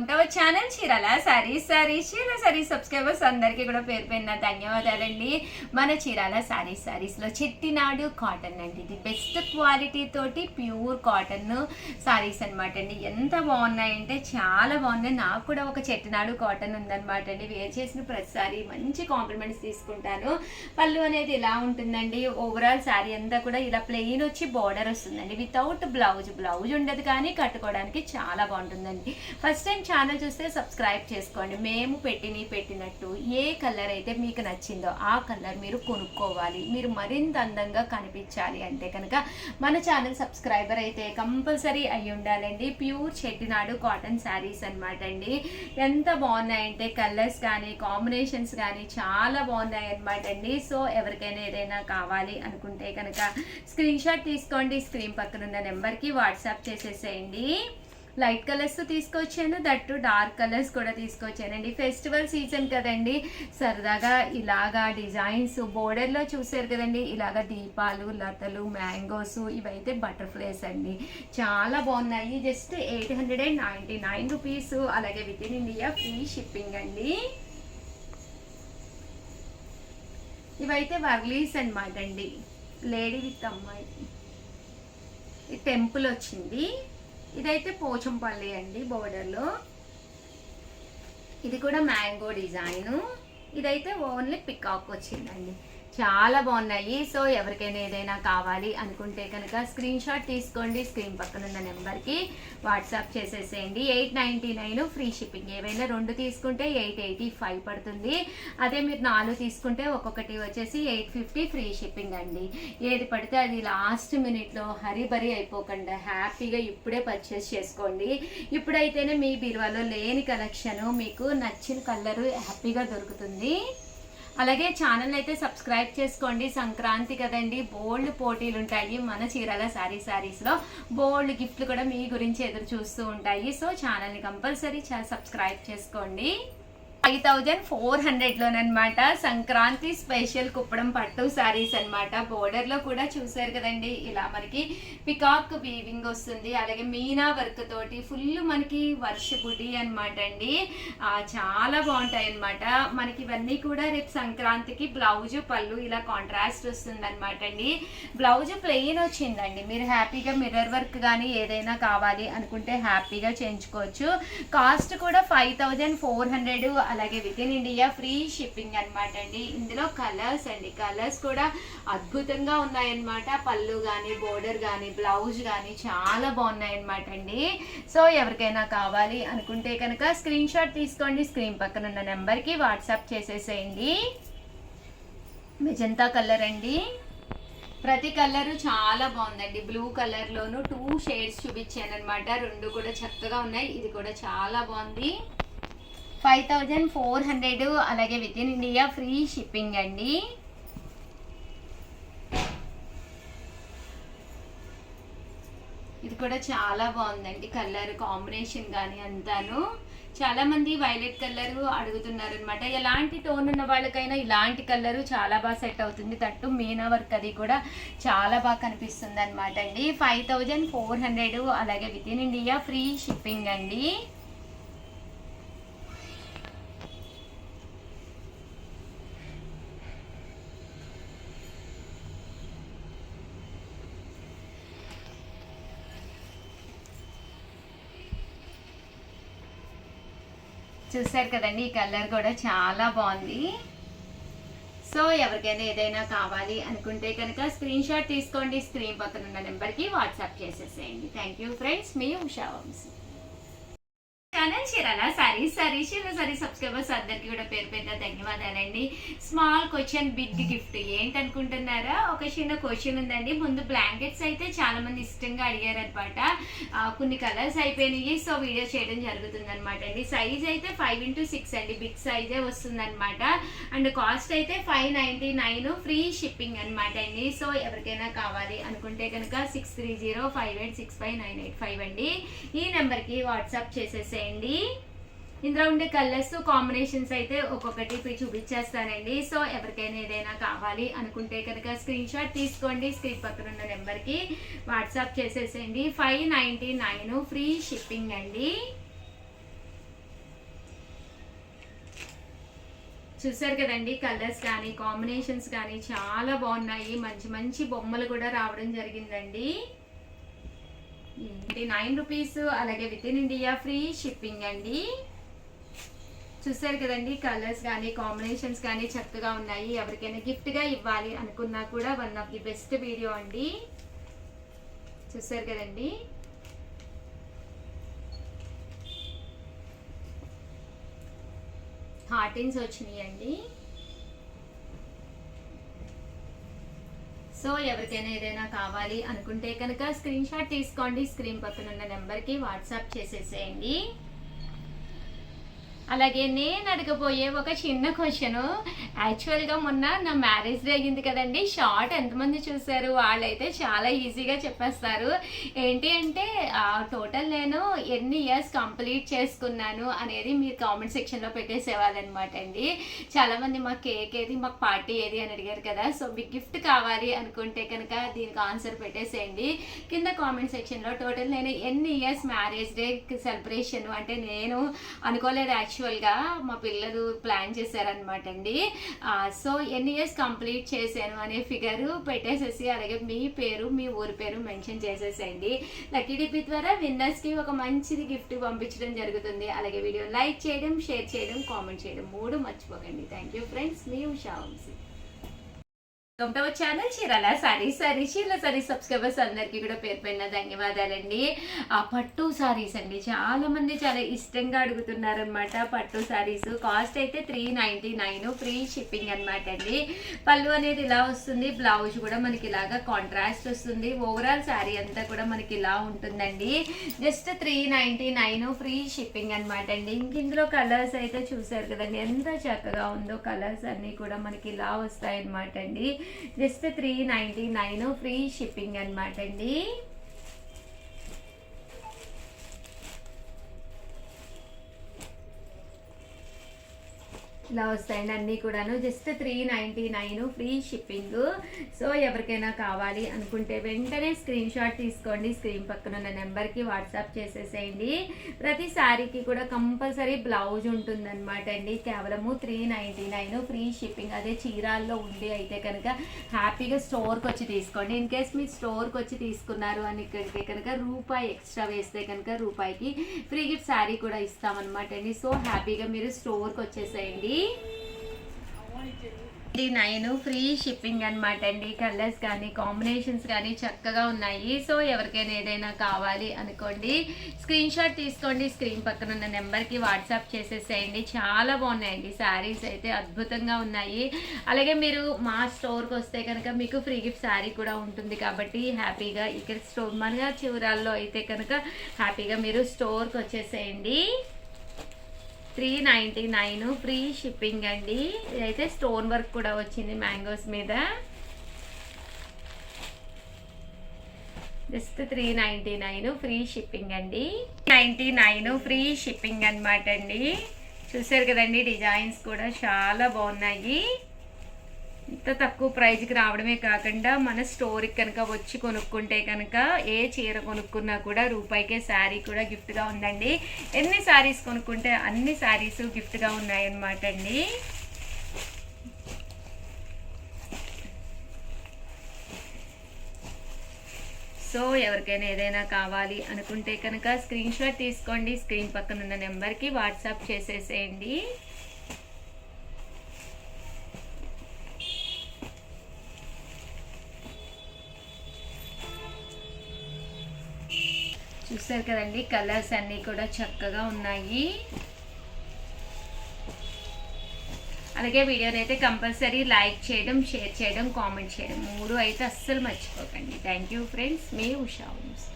To our channel Chirala sarees. Chirala sarees subscribers అందరికీ కూడా పేరు పేరున ధన్యవాదాలండి. మన చీరాల సారీస్లో చెట్టినాడు కాటన్ అండి. ఇది బెస్ట్ క్వాలిటీ తోటి ప్యూర్ కాటన్ సారీస్ అనమాట అండి. ఎంత బాగున్నాయంటే చాలా బాగున్నాయి. నాకు కూడా ఒక చెట్టినాడు కాటన్ ఉందన్నమాట అండి. వేర్ చేసిన ప్రతిసారి మంచి కాంప్లిమెంట్స్ తీసుకుంటాను. పళ్ళు అనేది ఇలా ఉంటుందండి. ఓవరాల్ శారీ అంతా కూడా ఇలా ప్లెయిన్ వచ్చి బార్డర్ వస్తుందండి. వితౌట్ బ్లౌజ్ ఉండదు, కానీ కట్టుకోవడానికి చాలా బాగుంటుందండి. ఫస్ట్ టైం ఛానల్ చూస్తే సబ్స్క్రైబ్ చేసుకోండి. మేము పెట్టినట్టు ఏ కలర్ అయితే మీకు నచ్చిందో ఆ కలర్ మీరు కొనుక్కోవాలి. మీరు మరింత అందంగా కనిపించాలి అంటే కనుక మన ఛానల్ సబ్స్క్రైబర్ అయితే కంపల్సరీ అయి ఉండాలండి. ప్యూర్ చెట్టినాడు కాటన్ శారీస్ అనమాట అండి. ఎంత బాగున్నాయంటే కలర్స్ కానీ కాంబినేషన్స్ కానీ చాలా బాగున్నాయి అనమాట అండి. సో ఎవరికైనా ఏదైనా కావాలి అనుకుంటే కనుక స్క్రీన్ షాట్ తీసుకోండి. స్క్రీన్ పక్కన ఉన్న నెంబర్కి వాట్సాప్ చేసేసేయండి. లైట్ కలర్స్ తీసుకొచ్చాను, దట్టు డార్క్ కలర్స్ కూడా తీసుకొచ్చానండి. ఫెస్టివల్ సీజన్ కదండి, సరదాగా ఇలాగా డిజైన్స్ బోర్డర్లో చూసారు కదండి, ఇలాగా దీపాలు, లతలు, మ్యాంగోస్, ఇవైతే బటర్ఫ్లైస్ అండి. చాలా బాగున్నాయి. Just 899 rupees. అలాగే within India free shipping అండి. ఇవైతే వర్లీస్ అనమాట అండి. లేడీ విత్ అమ్మాయి టెంపుల్ వచ్చింది. ఇదైతే పోచంపల్లి అండి బోర్డర్లో. ఇది కూడా మ్యాంగో డిజైను. ఇదైతే ఓన్లీ పికాక్ వచ్చిందండి. చాలా బాగున్నాయి. సో ఎవరికైనా ఏదైనా కావాలి అనుకుంటే కనుక స్క్రీన్ షాట్ తీసుకోండి. స్క్రీన్ పక్కన ఉన్న నెంబర్కి వాట్సాప్ చేసేసేయండి. 899 ఫ్రీ షిప్పింగ్. ఏవైనా 2 తీసుకుంటే 885 పడుతుంది. అదే మీరు 4 తీసుకుంటే ఒక్కొక్కటి వచ్చేసి 850 ఫ్రీ షిప్పింగ్ అండి. ఏది పడితే అది లాస్ట్ మినిట్లో హరిబరి అయిపోకుండా హ్యాపీగా ఇప్పుడే పర్చేస్ చేసుకోండి. ఇప్పుడైతేనే మీ బీరువాలో లేని కలెక్షన్ మీకు నచ్చిన కలరు హ్యాపీగా దొరుకుతుంది. అలాగే ఛానల్ అయితే సబ్స్క్రైబ్ చేసుకోండి. సంక్రాంతి కదండి, బోల్డ్ పోటీలు ఉంటాయి. మన చీరాల సారీస్లో బోల్డ్ గిఫ్ట్లు కూడా మీ గురించి ఎదురు చూస్తూ ఉంటాయి. సో ఛానల్ని కంపల్సరీ సబ్స్క్రైబ్ చేసుకోండి. 5400లోనమాట సంక్రాంతి స్పెషల్ కుప్పడం పట్టు శారీస్ అనమాట. బోర్డర్లో కూడా చూసారు కదండి, ఇలా మనకి పికాక్ వీవింగ్ వస్తుంది. అలాగే మీనా వర్క్ తోటి ఫుల్ మనకి వర్ష బుడి అనమాట అండి. చాలా బాగుంటాయి అనమాట. మనకి ఇవన్నీ కూడా రేపు సంక్రాంతికి బ్లౌజ్ పళ్ళు ఇలా కాంట్రాస్ట్ వస్తుంది అనమాట అండి. బ్లౌజ్ ప్లెయిన్ వచ్చిందండి. మీరు హ్యాపీగా మిర్రర్ వర్క్ కానీ ఏదైనా కావాలి అనుకుంటే హ్యాపీగా చేయించుకోవచ్చు. కాస్ట్ కూడా 5400. అలాగే within India free shipping అనమాట అండి. ఇందులో కలర్స్ అండి, కలర్స్ కూడా అద్భుతంగా ఉన్నాయన్నమాట. పళ్ళు కానీ బోర్డర్ కానీ బ్లౌజ్ కానీ చాలా బాగున్నాయి అనమాట అండి. సో ఎవరికైనా కావాలి అనుకుంటే కనుక స్క్రీన్ షాట్ తీసుకోండి. స్క్రీన్ పక్కన ఉన్న నెంబర్కి వాట్సాప్ చేసేసేయండి. మెజంతా కలర్ అండి. ప్రతి కలరు చాలా బాగుందండి. బ్లూ కలర్లోను 2 షేడ్స్ చూపించాను అనమాట. 2 కూడా చక్కగా ఉన్నాయి. ఇది కూడా చాలా బాగుంది. 5400. అలాగే within India free shipping అండి. ఇది కూడా చాలా బాగుందండి. కలర్ కాంబినేషన్ కానీ అంతాను. చాలా మంది వైలెట్ కలర్ అడుగుతున్నారు అనమాట. ఎలాంటి టోన్ ఉన్న వాళ్ళకైనా ఇలాంటి కలరు చాలా బాగా సెట్ అవుతుంది. తట్టు మీనా వర్క్ అది కూడా చాలా బాగా కనిపిస్తుంది అనమాట అండి. 5400. అలాగే within India free shipping అండి. చూసారు కదండి, ఈ కలర్ కూడా చాలా బాగుంది. సో ఎవరికైనా ఏదైనా కావాలి అనుకుంటే కనుక స్క్రీన్ షాట్ తీసుకోండి. స్క్రీన్ పక్కన ఉన్న నెంబర్కి వాట్సాప్ చేసేసేయండి. థ్యాంక్ యూ ఫ్రెండ్స్, మీ Usha Vamsi. Channel Chirala sorry subscribers అందరికీ కూడా పేరు పేరున ధన్యవాదాలండి. స్మాల్ క్వశ్చన్ బిగ్ గిఫ్ట్ ఏంటనుకుంటున్నారా? ఒక చిన్న క్వశ్చన్ ఉందండి. ముందు బ్లాంకెట్స్ అయితే చాలా మంది ఇష్టంగా అడిగారు అనమాట. కొన్ని కలర్స్ అయిపోయినాయి. సో వీడియో చేయడం జరుగుతుంది అనమాట అండి. సైజ్ అయితే 5x6 అండి. బిగ్ సైజే వస్తుంది అనమాట. అండ్ కాస్ట్ అయితే 599 ఫ్రీ షిప్పింగ్ అనమాట అండి. సో ఎవరికైనా కావాలి అనుకుంటే కనుక 6305865985 అండి. ఈ నెంబర్కి వాట్సాప్ చేసేసేయండి. ఇందులో ఉండే కలర్స్ కాంబినేషన్స్ అయితే ఒక్కొక్కటి చూపించేస్తానండి. సో ఎవరికైనా ఏదైనా కావాలి అనుకుంటే కనుక స్క్రీన్ షాట్ తీసుకోండి. స్క్రీన్ పక్కన ఉన్న నెంబర్కి వాట్సాప్ చేసేసేయండి. 599 ఫ్రీ షిప్పింగ్ అండి. చూసారు కదండి, కలర్స్ కానీ కాంబినేషన్స్ కానీ చాలా బాగున్నాయి. మంచి మంచి బొమ్మలు కూడా రావడం జరిగిందండి. 9 రూపీస్, అలాగే within India free shipping అండి. చూసారు కదండి, కలర్స్ కానీ కాంబినేషన్స్ కానీ చక్కగా ఉన్నాయి. ఎవరికైనా గిఫ్ట్గా ఇవ్వాలి అనుకున్నా కూడా one of the best video అండి. చూసారు కదండి, హార్టిన్స్ వచ్చినాయి అండి. సో ఎవరికైనా ఏదైనా కావాలి అనుకుంటే కనుక స్క్రీన్ షాట్ తీసుకోండి, స్క్రీన్ పక్కన ఉన్న నెంబర్కి వాట్సాప్ చేసేసేయండి. అలాగే నేను అడగబోయే ఒక చిన్న క్వశ్చన్, యాక్చువల్గా మొన్న నా మ్యారేజ్ డే అయింది కదండి. షార్ట్ ఎంతమంది చూసారు? వాళ్ళైతే చాలా ఈజీగా చెప్పేస్తారు. ఏంటి అంటే టోటల్ నేను ఎన్ని ఇయర్స్ కంప్లీట్ చేసుకున్నాను అనేది మీరు కామెంట్ సెక్షన్లో పెట్టేసేవాళ్ళనమాట అండి. చాలామంది మాకు కేక్ ఏది, మాకు పార్టీ ఏది అని అడిగారు కదా. సో మీకు గిఫ్ట్ కావాలి అనుకుంటే కనుక దీనికి ఆన్సర్ పెట్టేసేయండి కింద కామెంట్ సెక్షన్లో. టోటల్ నేను ఎన్ని ఇయర్స్ మ్యారేజ్ డే సెలబ్రేషన్ అంటే నేను అనుకోలేదు, యాక్చువల్గా మా పిల్లలు ప్లాన్ చేశారనమాట అండి. సో ఎన్ని ఇయర్స్ కంప్లీట్ చేశాను అనే ఫిగర్ పెట్టేసేసి అలాగే మీ పేరు మీ ఊరి పేరు మెన్షన్ చేసేసేయండి. లక్కీ డిపి ద్వారా విన్నర్స్కి ఒక మంచిది గిఫ్ట్ పంపించడం జరుగుతుంది. అలాగే వీడియో లైక్ చేయడం, షేర్ చేయడం, కామెంట్ చేయడం 3 మర్చిపోకండి. థ్యాంక్ యూ ఫ్రెండ్స్, మీ Usha Vamshi. Welcome to our channel Chirala sarees. Chirala sarees subscribers అందరికీ కూడా పేరు పైన ధన్యవాదాలండి. పట్టు సారీస్ అండి, చాలా మంది చాలా ఇష్టంగా అడుగుతున్నారు అనమాట. పట్టు సారీస్ కాస్ట్ అయితే 399, ఫ్రీ షిప్పింగ్ అనమాట అండి. పళ్ళు అనేది ఇలా వస్తుంది, బ్లౌజ్ కూడా మనకి ఇలాగా కాంట్రాస్ట్ వస్తుంది. ఓవరాల్ శారీ అంతా కూడా మనకి ఇలా ఉంటుందండి. జస్ట్ 399, ఫ్రీ షిప్పింగ్ అనమాట అండి. ఇందులో కలర్స్ అయితే చూసారు కదండి, ఎంత చక్కగా ఉందో. కలర్స్ అన్నీ కూడా మనకి ఇలా వస్తాయి అనమాట అండి. జస్ట్ 399, ఫ్రీ షిప్పింగ్ అనమాట అండి. ఇలా వస్తాయండి అన్నీ కూడాను. Just 399, free shipping. సో ఎవరికైనా కావాలి అనుకుంటే వెంటనే స్క్రీన్ షాట్ తీసుకోండి, స్క్రీన్ పక్కన ఉన్న నెంబర్కి వాట్సాప్ చేసేసేయండి. ప్రతి శారీకి కూడా కంపల్సరీ బ్లౌజ్ ఉంటుందన్నమాట అండి. కేవలము 399, ఫ్రీ షిప్పింగ్. అదే చీరాల్లో ఉండి అయితే కనుక హ్యాపీగా స్టోర్కి వచ్చి తీసుకోండి. ఇన్ కేస్ మీరు స్టోర్కి వచ్చి తీసుకున్నారు అని ఇక్కడికి కనుక రూపాయి ఎక్స్ట్రా వేస్తే కనుక రూపాయికి ఫ్రీ గిఫ్ట్ శారీ కూడా ఇస్తామన్నమాట అండి. సో హ్యాపీగా మీరు స్టోర్కి వచ్చేసేయండి. 9, ఫ్రీ షిప్పింగ్ అనమాట అండి. కలర్స్ కానీ కాంబినేషన్స్ కానీ చక్కగా ఉన్నాయి. సో ఎవరికైనా ఏదైనా కావాలి అనుకోండి, స్క్రీన్ షాట్ తీసుకోండి, స్క్రీన్ పక్కన ఉన్న నెంబర్కి వాట్సాప్ చేసేసేయండి. చాలా బాగున్నాయండి శారీస్ అయితే, అద్భుతంగా ఉన్నాయి. అలాగే మీరు మా స్టోర్కి వస్తే కనుక మీకు ఫ్రీ గిఫ్ట్ శారీ కూడా ఉంటుంది కాబట్టి హ్యాపీగా ఇక్కడ స్టోర్ మన చివరాల్లో అయితే కనుక హ్యాపీగా మీరు స్టోర్కి వచ్చేసేయండి. 399, ఫ్రీ షిప్పింగ్ అండి. ఇదైతే స్టోన్ వర్క్ కూడా వచ్చింది మ్యాంగోస్ మీద. జస్ట్ 399, ఫ్రీ షిప్పింగ్ అండి. 99, ఫ్రీ షిప్పింగ్ అనమాట అండి. చూసారు కదండి, డిజైన్స్ కూడా చాలా బాగున్నాయి. ఇంత తక్కువ ప్రైజ్కి రావడమే కాకుండా మన స్టోర్కి కనుక వచ్చి కొనుక్కుంటే కనుక ఏ చీర కొనుక్కున్నా కూడా రూపాయికే శారీ కూడా గిఫ్ట్గా ఉందండి. ఎన్ని శారీస్ కొనుక్కుంటే అన్ని శారీస్ గిఫ్ట్గా ఉన్నాయన్నమాట అండి. సో ఎవరికైనా ఏదైనా కావాలి అనుకుంటే కనుక స్క్రీన్ షాట్ తీసుకోండి, స్క్రీన్ పక్కన ఉన్న నెంబర్కి వాట్సాప్ చేసేసేయండి. చూసారు కదండి, కలర్స్ అన్నీ కూడా చక్కగా ఉన్నాయి. అలాగే వీడియోని అయితే కంపల్సరీ లైక్ చేయడం, షేర్ చేయడం, కామెంట్ చేయడం 3 అయితే అస్సలు మర్చిపోకండి. థ్యాంక్ యూ ఫ్రెండ్స్, మీ ఉషా వంశీ.